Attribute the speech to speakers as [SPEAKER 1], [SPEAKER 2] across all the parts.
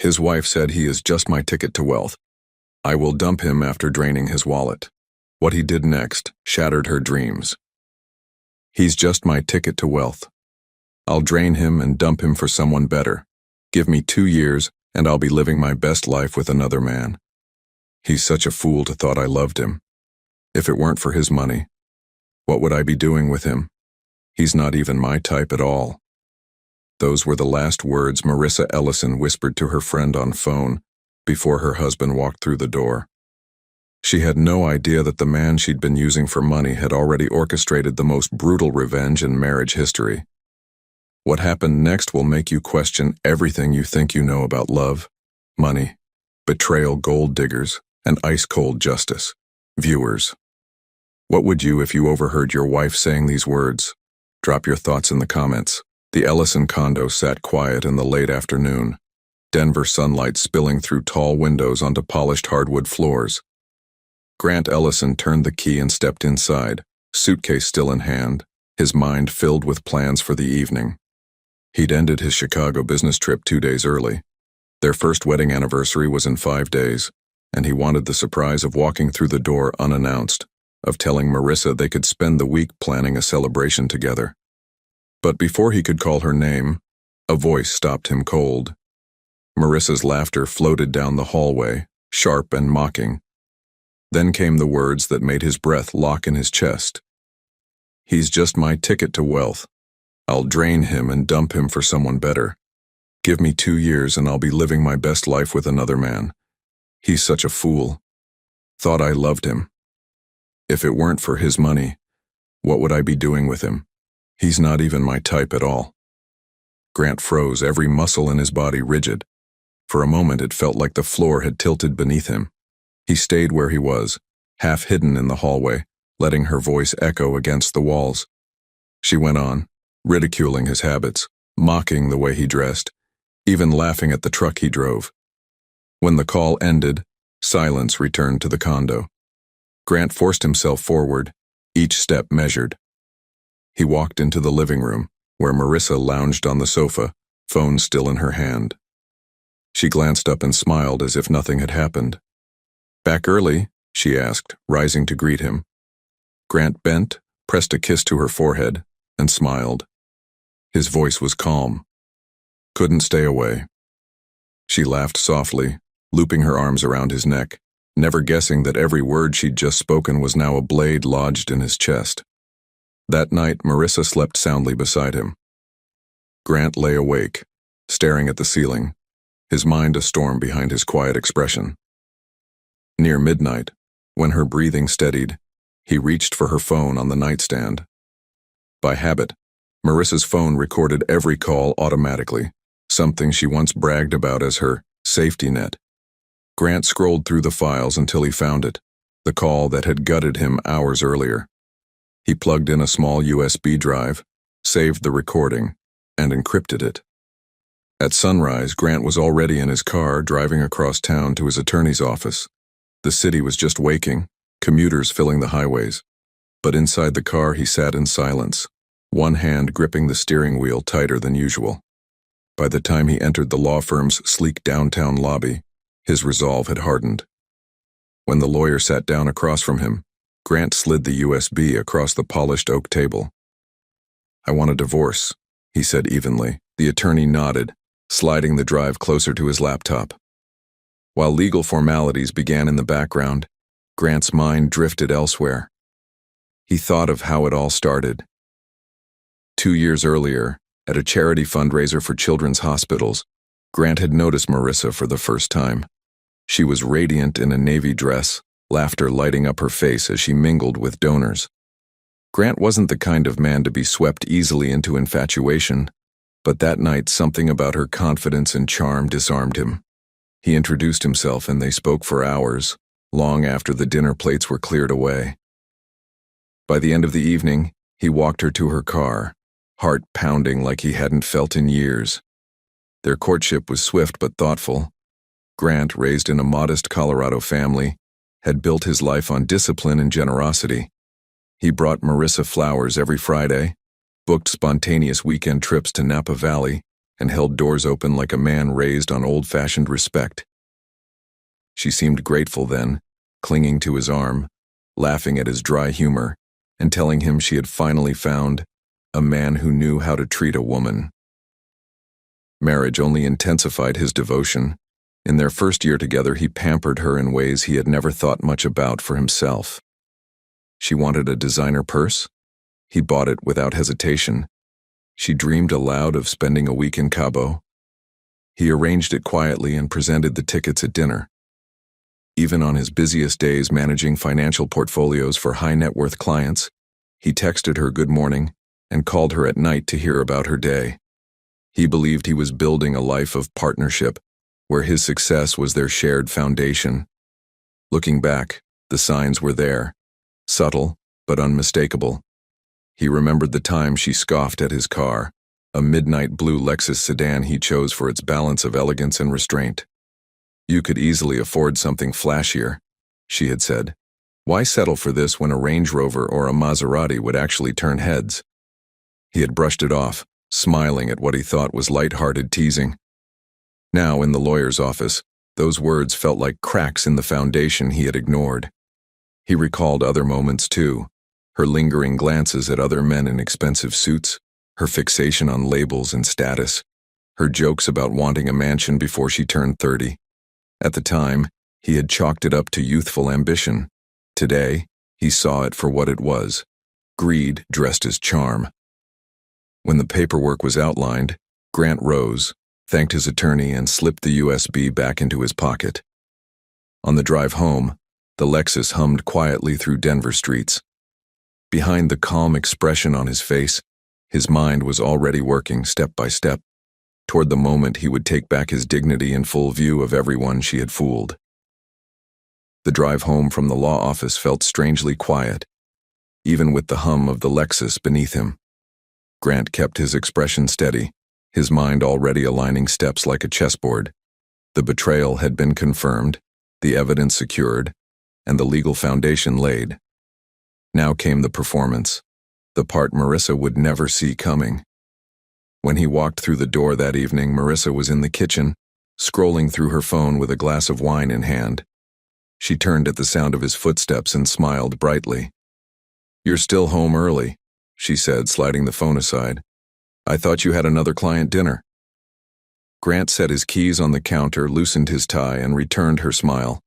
[SPEAKER 1] His wife said he is just my ticket to wealth. I will dump him after draining his wallet. What he did next shattered her dreams. He's just my ticket to wealth. I'll drain him and dump him for someone better. Give me 2 years and I'll be living my best life with another man. He's such a fool to thought I loved him. If it weren't for his money, what would I be doing with him? He's not even my type at all. Those were the last words Marissa Ellison whispered to her friend on phone before her husband walked through the door. She had no idea that the man she'd been using for money had already orchestrated the most brutal revenge in marriage history. What happened next will make you question everything you think you know about love, money, betrayal, gold diggers, and ice-cold justice. Viewers, what would you if you overheard your wife saying these words? Drop your thoughts in the comments. The Ellison condo sat quiet in the late afternoon, Denver sunlight spilling through tall windows onto polished hardwood floors. Grant Ellison turned the key and stepped inside, suitcase still in hand, his mind filled with plans for the evening. He'd ended his Chicago business trip 2 days early. Their first wedding anniversary was in 5 days, and he wanted the surprise of walking through the door unannounced, of telling Marissa they could spend the week planning a celebration together. But before he could call her name, a voice stopped him cold. Marissa's laughter floated down the hallway, sharp and mocking. Then came the words that made his breath lock in his chest. He's just my ticket to wealth. I'll drain him and dump him for someone better. Give me 2 years and I'll be living my best life with another man. He's such a fool. Thought I loved him. If it weren't for his money, what would I be doing with him? He's not even my type at all. Grant froze, every muscle in his body rigid. For a moment it felt like the floor had tilted beneath him. He stayed where he was, half hidden in the hallway, letting her voice echo against the walls. She went on, ridiculing his habits, mocking the way he dressed, even laughing at the truck he drove. When the call ended, silence returned to the condo. Grant forced himself forward, each step measured. He walked into the living room, where Marissa lounged on the sofa, phone still in her hand. She glanced up and smiled as if nothing had happened. "Back early?" she asked, rising to greet him. Grant bent, pressed a kiss to her forehead, and smiled. His voice was calm. "Couldn't stay away." She laughed softly, looping her arms around his neck, never guessing that every word she'd just spoken was now a blade lodged in his chest. That night, Marissa slept soundly beside him. Grant lay awake, staring at the ceiling, his mind a storm behind his quiet expression. Near midnight, when her breathing steadied, he reached for her phone on the nightstand. By habit, Marissa's phone recorded every call automatically, something she once bragged about as her safety net. Grant scrolled through the files until he found it, the call that had gutted him hours earlier. He plugged in a small USB drive, saved the recording, and encrypted it. At sunrise, Grant was already in his car driving across town to his attorney's office. The city was just waking, commuters filling the highways. But inside the car he sat in silence, one hand gripping the steering wheel tighter than usual. By the time he entered the law firm's sleek downtown lobby, his resolve had hardened. When the lawyer sat down across from him, Grant slid the USB across the polished oak table. "I want a divorce," he said evenly. The attorney nodded, sliding the drive closer to his laptop. While legal formalities began in the background, Grant's mind drifted elsewhere. He thought of how it all started. 2 years earlier, at a charity fundraiser for children's hospitals, Grant had noticed Marissa for the first time. She was radiant in a navy dress, laughter lighting up her face as she mingled with donors. Grant wasn't the kind of man to be swept easily into infatuation, but that night something about her confidence and charm disarmed him. He introduced himself and they spoke for hours, long after the dinner plates were cleared away. By the end of the evening, he walked her to her car, heart pounding like he hadn't felt in years. Their courtship was swift but thoughtful. Grant, raised in a modest Colorado family, had built his life on discipline and generosity. He brought Marissa flowers every Friday, booked spontaneous weekend trips to Napa Valley, and held doors open like a man raised on old-fashioned respect. She seemed grateful then, clinging to his arm, laughing at his dry humor, and telling him she had finally found a man who knew how to treat a woman. Marriage only intensified his devotion. In their first year together, he pampered her in ways he had never thought much about for himself. She wanted a designer purse? He bought it without hesitation. She dreamed aloud of spending a week in Cabo. He arranged it quietly and presented the tickets at dinner. Even on his busiest days managing financial portfolios for high-net-worth clients, he texted her good morning and called her at night to hear about her day. He believed he was building a life of partnership, where his success was their shared foundation. Looking back, the signs were there, subtle but unmistakable. He remembered the time she scoffed at his car, a midnight blue Lexus sedan he chose for its balance of elegance and restraint. "You could easily afford something flashier," she had said. "Why settle for this when a Range Rover or a Maserati would actually turn heads?" He had brushed it off, smiling at what he thought was light-hearted teasing. Now, in the lawyer's office, those words felt like cracks in the foundation he had ignored. He recalled other moments too, her lingering glances at other men in expensive suits, her fixation on labels and status, her jokes about wanting a mansion before she turned 30. At the time, he had chalked it up to youthful ambition. Today, he saw it for what it was, greed dressed as charm. When the paperwork was outlined, Grant rose, thanked his attorney, and slipped the USB back into his pocket. On the drive home, the Lexus hummed quietly through Denver streets. Behind the calm expression on his face, his mind was already working step by step toward the moment he would take back his dignity in full view of everyone she had fooled. The drive home from the law office felt strangely quiet, even with the hum of the Lexus beneath him. Grant kept his expression steady, his mind already aligning steps like a chessboard. The betrayal had been confirmed, the evidence secured, and the legal foundation laid. Now came the performance, the part Marissa would never see coming. When he walked through the door that evening, Marissa was in the kitchen, scrolling through her phone with a glass of wine in hand. She turned at the sound of his footsteps and smiled brightly. "You're still home early," she said, sliding the phone aside. "I thought you had another client dinner." Grant set his keys on the counter, loosened his tie, and returned her smile.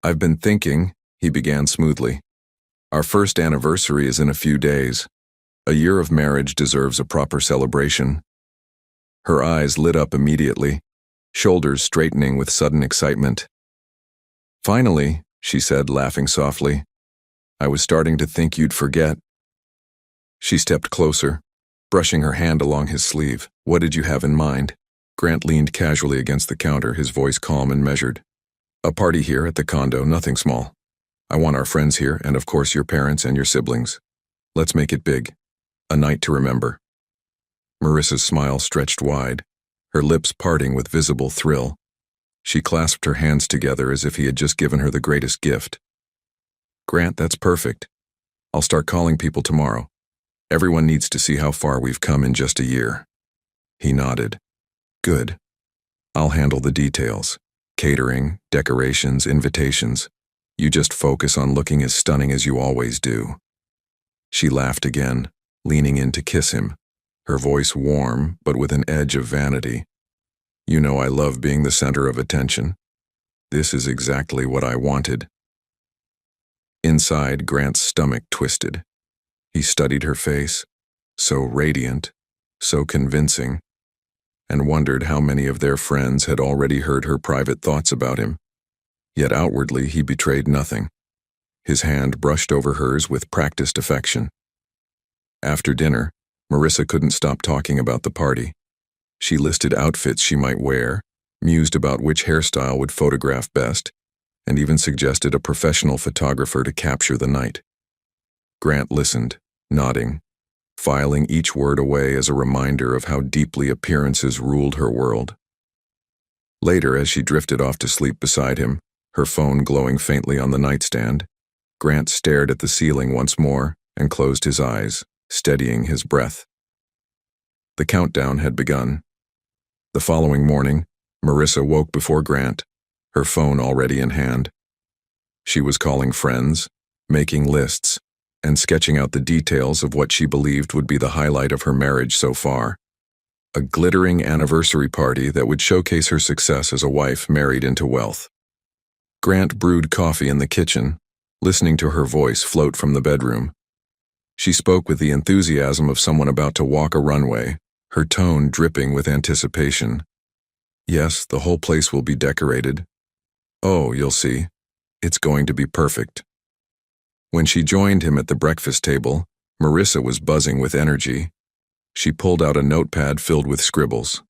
[SPEAKER 1] "I've been thinking," he began smoothly. "Our first anniversary is in a few days. A year of marriage deserves a proper celebration." Her eyes lit up immediately, shoulders straightening with sudden excitement. "Finally," she said, laughing softly. "I was starting to think you'd forget." She stepped closer, brushing her hand along his sleeve. "What did you have in mind?" Grant leaned casually against the counter, his voice calm and measured. "A party here at the condo, nothing small. I want our friends here, and of course your parents and your siblings. Let's make it big. A night to remember." Marissa's smile stretched wide, her lips parting with visible thrill. She clasped her hands together as if he had just given her the greatest gift. "Grant, that's perfect. I'll start calling people tomorrow. Everyone needs to see how far we've come in just a year." He nodded. "Good. I'll handle the details. Catering, decorations, invitations. You just focus on looking as stunning as you always do." She laughed again, leaning in to kiss him, her voice warm but with an edge of vanity. "You know I love being the center of attention. This is exactly what I wanted." Inside, Grant's stomach twisted. He studied her face, so radiant, so convincing, and wondered how many of their friends had already heard her private thoughts about him. Yet outwardly he betrayed nothing. His hand brushed over hers with practiced affection. After dinner, Marissa couldn't stop talking about the party. She listed outfits she might wear, mused about which hairstyle would photograph best, and even suggested a professional photographer to capture the night. Grant listened, nodding, filing each word away as a reminder of how deeply appearances ruled her world. Later, as she drifted off to sleep beside him, her phone glowing faintly on the nightstand, Grant stared at the ceiling once more and closed his eyes, steadying his breath. The countdown had begun. The following morning, Marissa woke before Grant, her phone already in hand. She was calling friends, making lists, and sketching out the details of what she believed would be the highlight of her marriage so far. A glittering anniversary party that would showcase her success as a wife married into wealth. Grant brewed coffee in the kitchen, listening to her voice float from the bedroom. She spoke with the enthusiasm of someone about to walk a runway, her tone dripping with anticipation. Yes, the whole place will be decorated. Oh, you'll see. It's going to be perfect. When she joined him at the breakfast table, Marissa was buzzing with energy. She pulled out a notepad filled with scribbles.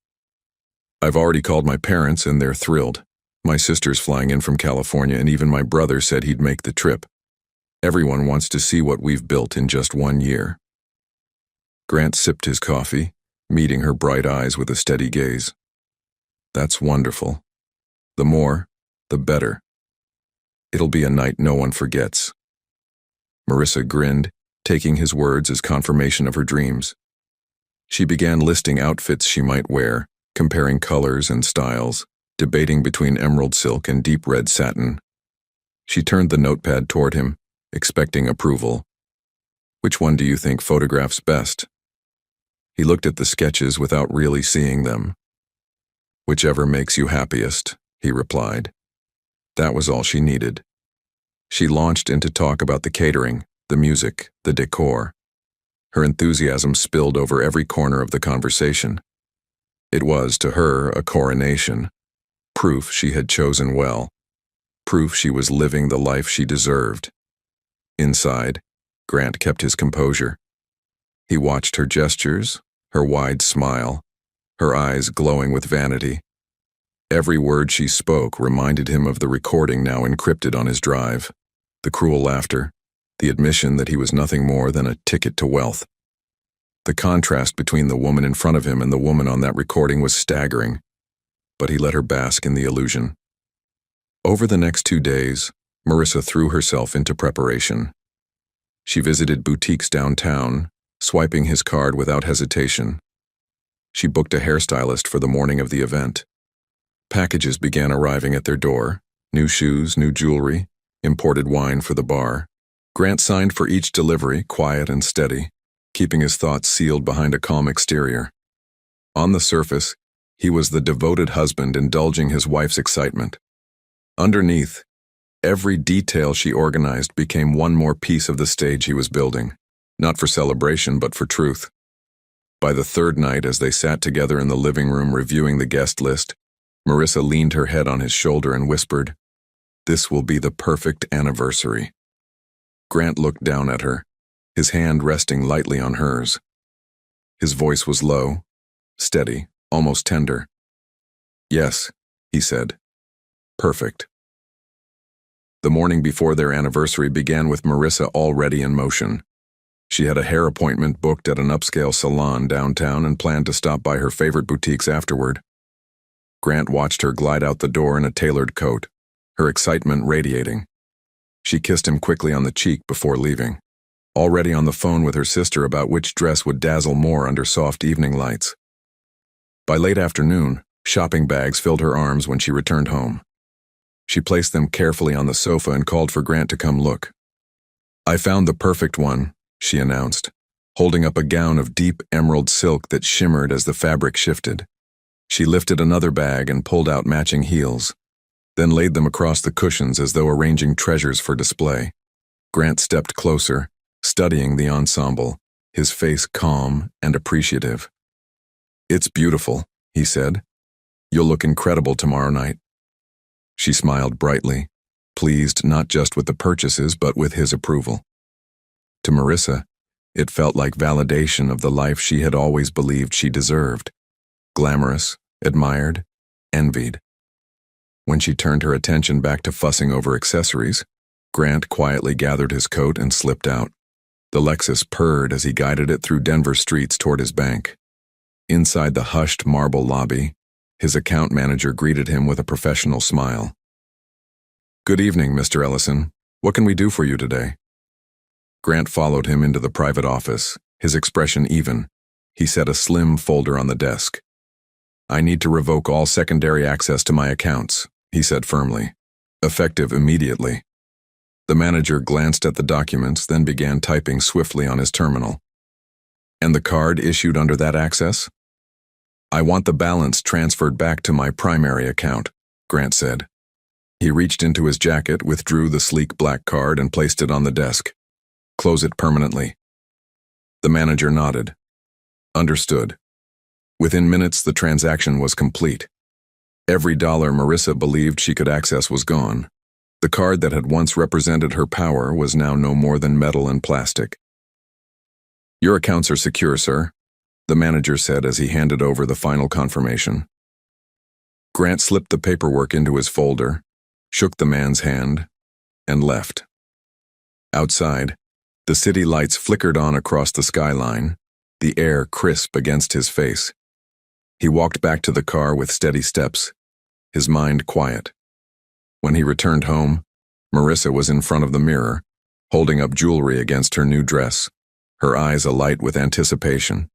[SPEAKER 1] I've already called my parents and they're thrilled. My sister's flying in from California and even my brother said he'd make the trip. Everyone wants to see what we've built in just 1 year. Grant sipped his coffee, meeting her bright eyes with a steady gaze. That's wonderful. The more, the better. It'll be a night no one forgets. Marissa grinned, taking his words as confirmation of her dreams. She began listing outfits she might wear, comparing colors and styles, debating between emerald silk and deep red satin. She turned the notepad toward him, expecting approval. Which one do you think photographs best? He looked at the sketches without really seeing them. Whichever makes you happiest, he replied. That was all she needed. She launched into talk about the catering, the music, the decor. Her enthusiasm spilled over every corner of the conversation. It was, to her, a coronation. Proof she had chosen well. Proof she was living the life she deserved. Inside, Grant kept his composure. He watched her gestures, her wide smile, her eyes glowing with vanity. Every word she spoke reminded him of the recording now encrypted on his drive, the cruel laughter, the admission that he was nothing more than a ticket to wealth. The contrast between the woman in front of him and the woman on that recording was staggering, but he let her bask in the illusion. Over the next 2 days, Marissa threw herself into preparation. She visited boutiques downtown, swiping his card without hesitation. She booked a hairstylist for the morning of the event. Packages began arriving at their door, new shoes, new jewelry, imported wine for the bar. Grant signed for each delivery, quiet and steady, keeping his thoughts sealed behind a calm exterior. On the surface, he was the devoted husband indulging his wife's excitement. Underneath, every detail she organized became one more piece of the stage he was building, not for celebration but for truth. By the third night, as they sat together in the living room reviewing the guest list, Marissa leaned her head on his shoulder and whispered, "This will be the perfect anniversary." Grant looked down at her, his hand resting lightly on hers. His voice was low, steady, almost tender. "Yes," he said. "Perfect." The morning before their anniversary began with Marissa already in motion. She had a hair appointment booked at an upscale salon downtown and planned to stop by her favorite boutiques afterward. Grant watched her glide out the door in a tailored coat, her excitement radiating. She kissed him quickly on the cheek before leaving, already on the phone with her sister about which dress would dazzle more under soft evening lights. By late afternoon, shopping bags filled her arms when she returned home. She placed them carefully on the sofa and called for Grant to come look. "I found the perfect one," she announced, holding up a gown of deep emerald silk that shimmered as the fabric shifted. She lifted another bag and pulled out matching heels, then laid them across the cushions as though arranging treasures for display. Grant stepped closer, studying the ensemble, his face calm and appreciative. "It's beautiful," he said. "You'll look incredible tomorrow night." She smiled brightly, pleased not just with the purchases but with his approval. To Marissa, it felt like validation of the life she had always believed she deserved. Glamorous, admired, envied. When she turned her attention back to fussing over accessories, Grant quietly gathered his coat and slipped out. The Lexus purred as he guided it through Denver streets toward his bank. Inside the hushed marble lobby, his account manager greeted him with a professional smile. "Good evening, Mr. Ellison. What can we do for you today?" Grant followed him into the private office, his expression even. He set a slim folder on the desk. I need to revoke all secondary access to my accounts, he said firmly, effective immediately. The manager glanced at the documents, then began typing swiftly on his terminal. And the card issued under that access? I want the balance transferred back to my primary account, Grant said. He reached into his jacket, withdrew the sleek black card, and placed it on the desk. Close it permanently. The manager nodded. Understood. Within minutes, the transaction was complete. Every dollar Marissa believed she could access was gone. The card that had once represented her power was now no more than metal and plastic. Your accounts are secure, sir, the manager said as he handed over the final confirmation. Grant slipped the paperwork into his folder, shook the man's hand, and left. Outside, the city lights flickered on across the skyline, the air crisp against his face. He walked back to the car with steady steps, his mind quiet. When he returned home, Marissa was in front of the mirror, holding up jewelry against her new dress, her eyes alight with anticipation.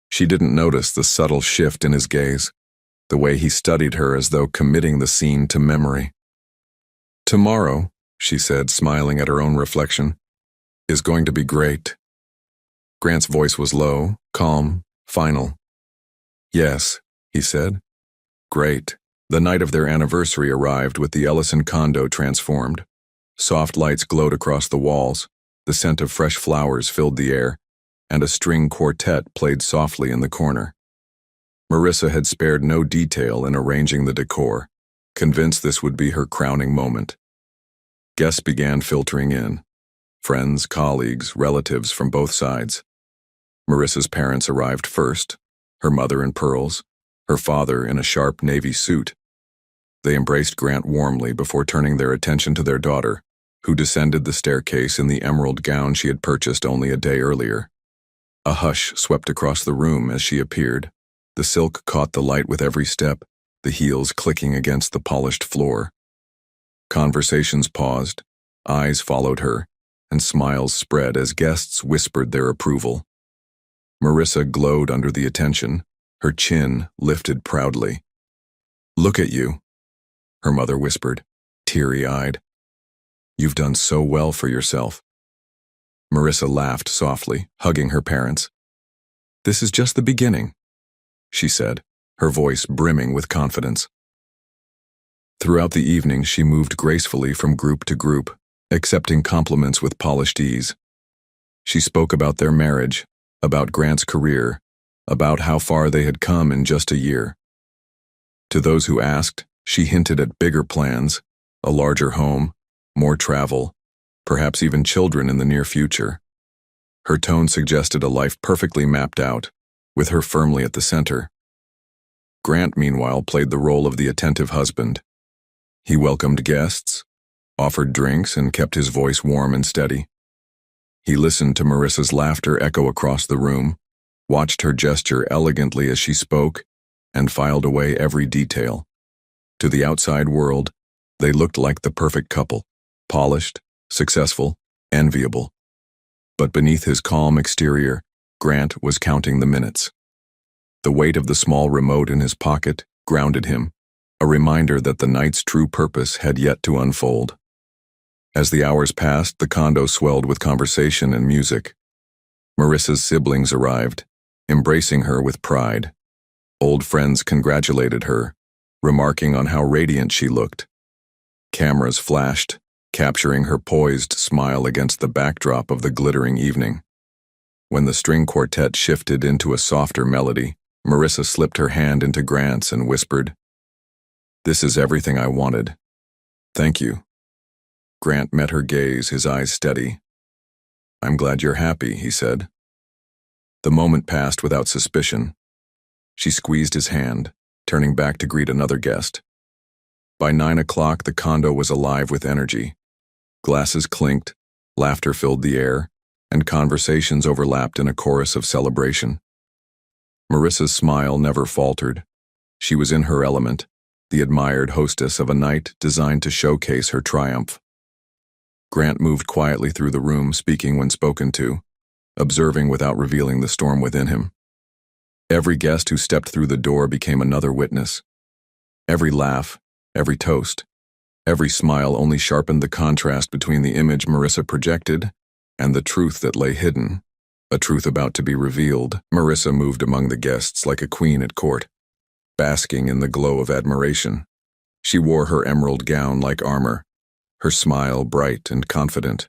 [SPEAKER 1] She didn't notice the subtle shift in his gaze, the way he studied her as though committing the scene to memory. Tomorrow, she said, smiling at her own reflection, is going to be great. Grant's voice was low, calm, final. Yes, he said. Great. The night of their anniversary arrived with the Ellison condo transformed. Soft lights glowed across the walls, the scent of fresh flowers filled the air, and a string quartet played softly in the corner. Marissa had spared no detail in arranging the decor, convinced this would be her crowning moment. Guests began filtering in. Friends, colleagues, relatives from both sides. Marissa's parents arrived first, her mother in pearls, her father in a sharp navy suit. They embraced Grant warmly before turning their attention to their daughter, who descended the staircase in the emerald gown she had purchased only a day earlier. A hush swept across the room as she appeared. The silk caught the light with every step, the heels clicking against the polished floor. Conversations paused, eyes followed her, and smiles spread as guests whispered their approval. Marissa glowed under the attention, her chin lifted proudly. Look at you, her mother whispered, teary-eyed. You've done so well for yourself. Marissa laughed softly, hugging her parents. This is just the beginning, she said, her voice brimming with confidence. Throughout the evening, she moved gracefully from group to group, accepting compliments with polished ease. She spoke about their marriage, about Grant's career, about how far they had come in just a year. To those who asked, she hinted at bigger plans, a larger home, more travel, perhaps even children in the near future. Her tone suggested a life perfectly mapped out, with her firmly at the center. Grant, meanwhile, played the role of the attentive husband. He welcomed guests, offered drinks, and kept his voice warm and steady. He listened to Marissa's laughter echo across the room, watched her gesture elegantly as she spoke, and filed away every detail. To the outside world, they looked like the perfect couple, polished, successful, enviable. But beneath his calm exterior, Grant was counting the minutes. The weight of the small remote in his pocket grounded him, a reminder that the night's true purpose had yet to unfold. As the hours passed, the condo swelled with conversation and music. Marissa's siblings arrived, embracing her with pride. Old friends congratulated her, remarking on how radiant she looked. Cameras flashed, capturing her poised smile against the backdrop of the glittering evening. When the string quartet shifted into a softer melody, Marissa slipped her hand into Grant's and whispered, "This is everything I wanted. Thank you." Grant met her gaze, his eyes steady. "I'm glad you're happy," he said. The moment passed without suspicion. She squeezed his hand, turning back to greet another guest. By 9 o'clock, the condo was alive with energy. Glasses clinked, laughter filled the air, and conversations overlapped in a chorus of celebration. Marissa's smile never faltered. She was in her element, the admired hostess of a night designed to showcase her triumph. Grant moved quietly through the room, speaking when spoken to, observing without revealing the storm within him. Every guest who stepped through the door became another witness. Every laugh, every toast, every smile only sharpened the contrast between the image Marissa projected and the truth that lay hidden, a truth about to be revealed. Marissa moved among the guests like a queen at court, basking in the glow of admiration. She wore her emerald gown like armor, her smile bright and confident.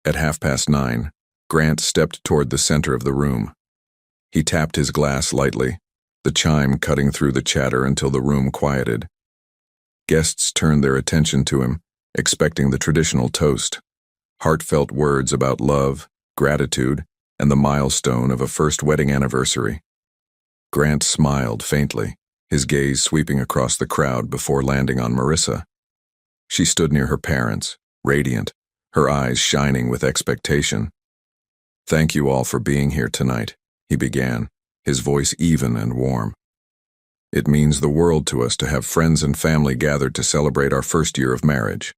[SPEAKER 1] At 9:30, Grant stepped toward the center of the room. He tapped his glass lightly, the chime cutting through the chatter until the room quieted. Guests turned their attention to him, expecting the traditional toast, heartfelt words about love, gratitude, and the milestone of a first wedding anniversary. Grant smiled faintly, his gaze sweeping across the crowd before landing on Marissa. She stood near her parents, radiant, her eyes shining with expectation. "Thank you all for being here tonight," he began, his voice even and warm. "It means the world to us to have friends and family gathered to celebrate our first year of marriage."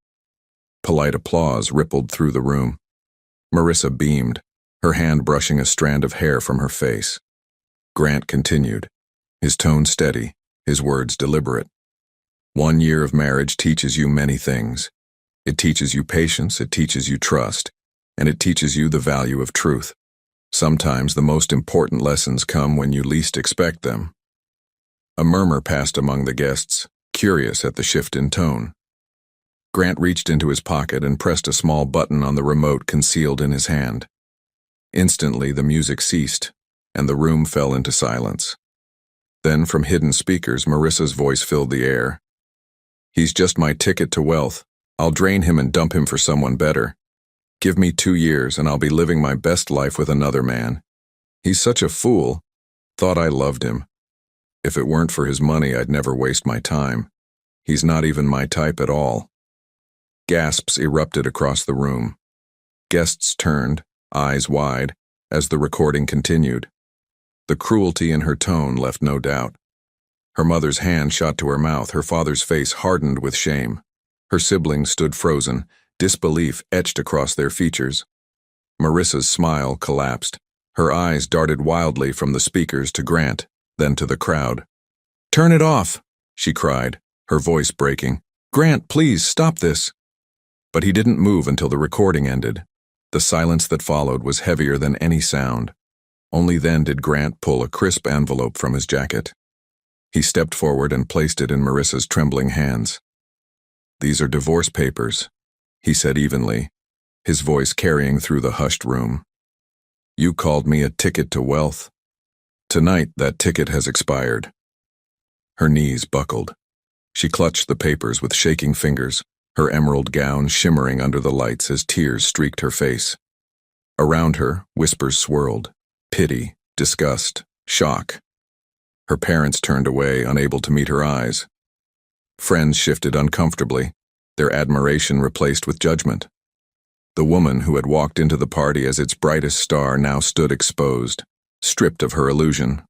[SPEAKER 1] Polite applause rippled through the room. Marissa beamed, her hand brushing a strand of hair from her face. Grant continued, his tone steady, his words deliberate. "1 year of marriage teaches you many things. It teaches you patience, it teaches you trust, and it teaches you the value of truth. Sometimes the most important lessons come when you least expect them." A murmur passed among the guests, curious at the shift in tone. Grant reached into his pocket and pressed a small button on the remote concealed in his hand. Instantly, the music ceased, and the room fell into silence. Then, from hidden speakers, Marissa's voice filled the air. "He's just my ticket to wealth. I'll drain him and dump him for someone better. Give me 2 years and I'll be living my best life with another man. He's such a fool. Thought I loved him. If it weren't for his money, I'd never waste my time. He's not even my type at all." Gasps erupted across the room. Guests turned, eyes wide, as the recording continued. The cruelty in her tone left no doubt. Her mother's hand shot to her mouth, her father's face hardened with shame. Her siblings stood frozen, disbelief etched across their features. Marissa's smile collapsed. Her eyes darted wildly from the speakers to Grant, then to the crowd. "Turn it off!" she cried, her voice breaking. "Grant, please, stop this!" But he didn't move until the recording ended. The silence that followed was heavier than any sound. Only then did Grant pull a crisp envelope from his jacket. He stepped forward and placed it in Marissa's trembling hands. "These are divorce papers," he said evenly, his voice carrying through the hushed room. "You called me a ticket to wealth. Tonight, that ticket has expired." Her knees buckled. She clutched the papers with shaking fingers, her emerald gown shimmering under the lights as tears streaked her face. Around her, whispers swirled. Pity, disgust, shock. Her parents turned away, unable to meet her eyes. Friends shifted uncomfortably, their admiration replaced with judgment. The woman who had walked into the party as its brightest star now stood exposed, stripped of her illusion.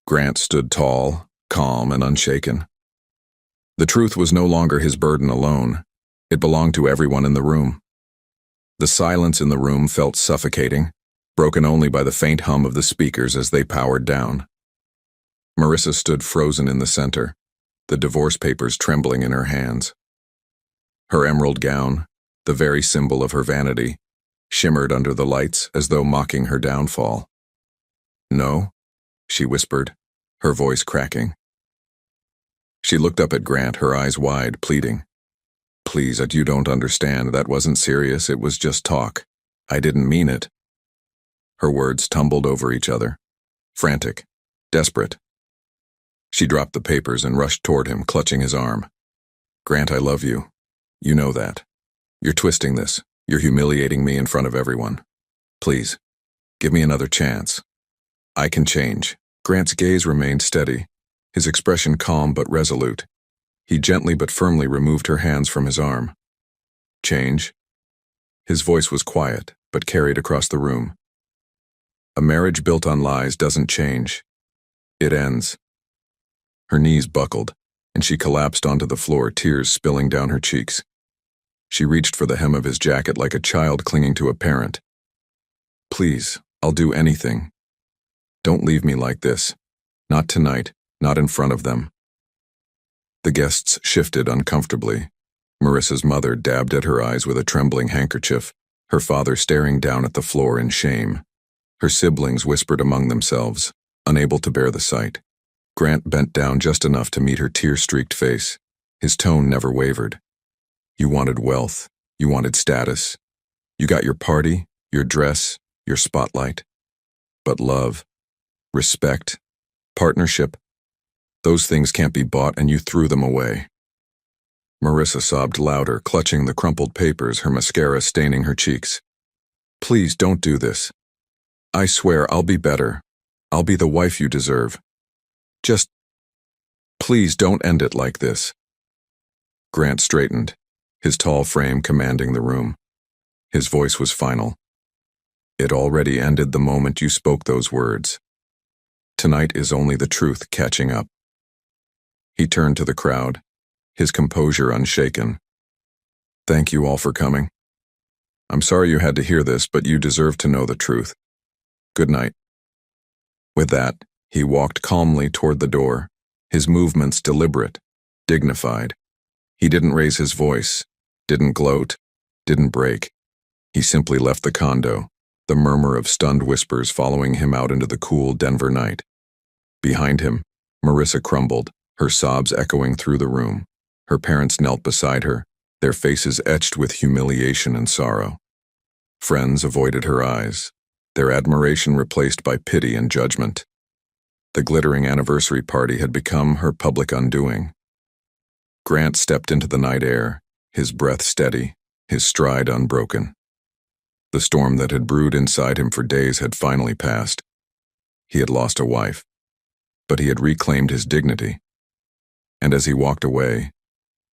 [SPEAKER 1] Grant stood tall, calm, and unshaken. The truth was no longer his burden alone. It belonged to everyone in the room. The silence in the room felt suffocating, broken only by the faint hum of the speakers as they powered down. Marissa stood frozen in the center, the divorce papers trembling in her hands. Her emerald gown, the very symbol of her vanity, shimmered under the lights as though mocking her downfall. "No," she whispered, her voice cracking. She looked up at Grant, her eyes wide, pleading. "Please, you don't understand. That wasn't serious. It was just talk. I didn't mean it." Her words tumbled over each other, frantic, desperate. She dropped the papers and rushed toward him, clutching his arm. "Grant, I love you. You know that. You're twisting this. You're humiliating me in front of everyone. Please, give me another chance. I can change." Grant's gaze remained steady, his expression calm but resolute. He gently but firmly removed her hands from his arm. "Change?" His voice was quiet, but carried across the room. "A marriage built on lies doesn't change. It ends." Her knees buckled, and she collapsed onto the floor, tears spilling down her cheeks. She reached for the hem of his jacket like a child clinging to a parent. "Please, I'll do anything." Don't leave me like this. Not tonight, not in front of them. The guests shifted uncomfortably. Marissa's mother dabbed at her eyes with a trembling handkerchief, her father staring down at the floor in shame. Her siblings whispered among themselves, unable to bear the sight. Grant bent down just enough to meet her tear-streaked face. His tone never wavered. You wanted wealth. You wanted status. You got your party, your dress, your spotlight. But love, respect, partnership, those things can't be bought, and you threw them away. Marissa sobbed louder, clutching the crumpled papers, her mascara staining her cheeks. Please don't do this. I swear I'll be better. I'll be the wife you deserve. Just, please don't end it like this. Grant straightened, his tall frame commanding the room. His voice was final. It already ended the moment you spoke those words. Tonight is only the truth catching up. He turned to the crowd, his composure unshaken. Thank you all for coming. I'm sorry you had to hear this, but you deserve to know the truth. Good night. With that, he walked calmly toward the door, his movements deliberate, dignified. He didn't raise his voice, didn't gloat, didn't break. He simply left the condo, the murmur of stunned whispers following him out into the cool Denver night. Behind him, Marissa crumbled, her sobs echoing through the room. Her parents knelt beside her, their faces etched with humiliation and sorrow. Friends avoided her eyes, their admiration replaced by pity and judgment. The glittering anniversary party had become her public undoing. Grant stepped into the night air, his breath steady, his stride unbroken. The storm that had brewed inside him for days had finally passed. He had lost a wife, but he had reclaimed his dignity. And as he walked away,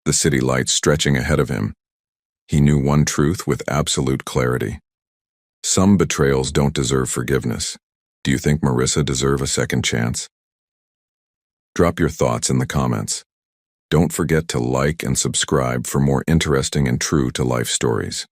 [SPEAKER 1] the city lights stretching ahead of him, he knew one truth with absolute clarity. Some betrayals don't deserve forgiveness. Do you think Marissa deserves a second chance? Drop your thoughts in the comments. Don't forget to like and subscribe for more interesting and true-to-life stories.